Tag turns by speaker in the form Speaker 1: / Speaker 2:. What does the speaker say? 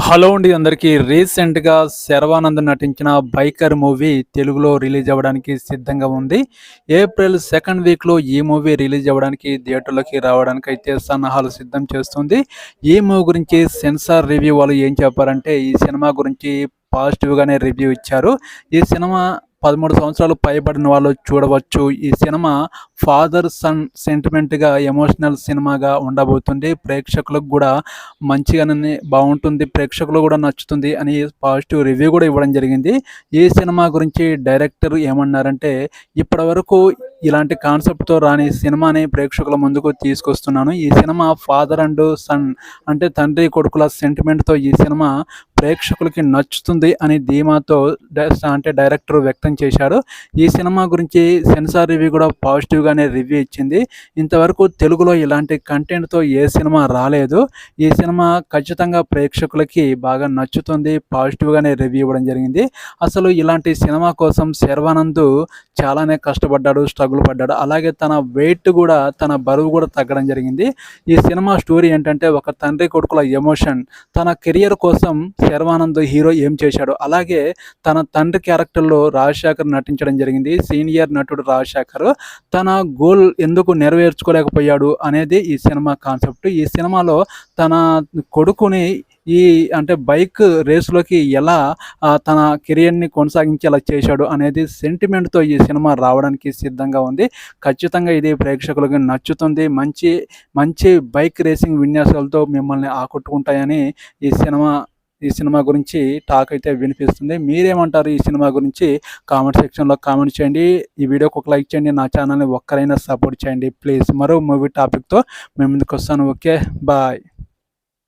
Speaker 1: Hello అండి అందరికీ. రీసెంట్‌గా శర్వానంద్ నటించిన 'బైకర్' మూవీ తెలుగులో రిలీజ్ అవ్వడానికి సిద్ధంగా ఉంది. ఏప్రిల్ సెకండ్ వీక్‌లో ఈ మూవీ రిలీజ్ అవ్వడానికి థియేటర్‌లోకి రావడానికైతే సన్నాహాలు సిద్ధం చేస్తుంది. ఈ మూవీ గురించి సెన్సార్ రివ్యూ వాళ్ళు ఏం చెప్పారంటే, ఈ సినిమా గురించి పాజిటివ్‌గానే రివ్యూ ఇచ్చారు. ఈ సినిమా 13 సంవత్సరాలు పైబడిన వాళ్ళు చూడవచ్చు. ఈ సినిమా ఫాదర్ సన్ సెంటిమెంట్‌గా ఎమోషనల్ సినిమాగా ఉండబోతుంది. ప్రేక్షకులకు గూడా మంచిగానే బావుంటుంది. ప్రేక్షకులు గూడా నచ్చుతుంది అని పాజిటివ్ రివ్యూ గూడా ఇవ్వడం జరిగింది. ఈ సినిమా గురించి డైరెక్టర్ ఏమన్నారంటే, ఇప్పటివరకు ఇలాంటి కాన్సెప్ట్‌తో రాని సినిమాని ప్రేక్షకుల ముందుకు తీసుకొస్తున్నాను. ఈ సినిమా ఫాదర్ అండ్ సన్ అంటే తండ్రి కొడుకుల సెంటిమెంట్‌తో ఈ సినిమా ప్రేక్షకులకి నచ్చుతుంది అని ధీమాతో డైరెక్టర్ వ్యక్తం చేశారు. ఈ సినిమా గురించి సెన్సార్ రివ్యూ కూడా పాజిటివ్‌గానే రివ్యూ ఇచ్చింది. ఇంతవరకు తెలుగులో ఇలాంటి కంటెంట్‌తో ఏ సినిమా రాలేదు. ఈ సినిమా ఖచ్చితంగా ప్రేక్షకులకి బాగా నచ్చుతుంది. పాజిటివ్‌గానే రివ్యూ ఇవ్వడం జరిగింది. అసలు ఇలాంటి సినిమా కోసం శర్వానంద్ చాలానే కష్టపడ్డాడు, స్ట్రగుల్ పడ్డాడు. అలాగే తన వెయిట్ కూడా, తన బరువు కూడా తగ్గడం జరిగింది. ఈ సినిమా స్టోరీ ఏంటంటే, ఒక తండ్రి కొడుకుల ఎమోషన్. తన కెరియర్ కోసం శర్వానంద్ హీరో ఏం చేశాడు, అలాగే తన తండ్రి క్యారెక్టర్లో రాజశేఖర్ నటించడం జరిగింది. సీనియర్ నటుడు రాజశేఖర్ తన గోల్ ఎందుకు నెరవేర్చుకోలేకపోయాడు అనేది ఈ సినిమా కాన్సెప్ట్. ఈ సినిమాలో తన కొడుకుని అంటే బైక్ రేసులోకి ఎలా తన కెరియర్‌ని కొనసాగించేలా చేశాడు అనేది సెంటిమెంట్‌తో ఈ సినిమా రావడానికి సిద్ధంగా ఉంది. ఖచ్చితంగా ఇది ప్రేక్షకులకు నచ్చుతుంది. మంచి మంచి బైక్ రేసింగ్ విన్యాసాలతో మిమ్మల్ని ఆకట్టుకుంటాయని ఈ సినిమా గురించి టాక్ అయితే వినిపిస్తుంది. మీరేమంటారు ఈ సినిమా గురించి? కామెంట్ సెక్షన్‌లో కామెంట్ చేయండి. ఈ వీడియోకి ఒక లైక్ చేయండి. నా ఛానల్‌ని ఒక్కరైనా సపోర్ట్ చేయండి ప్లీజ్. మరో మూవీ టాపిక్‌తో మీ ముందుకు వస్తాను. Okay, bye.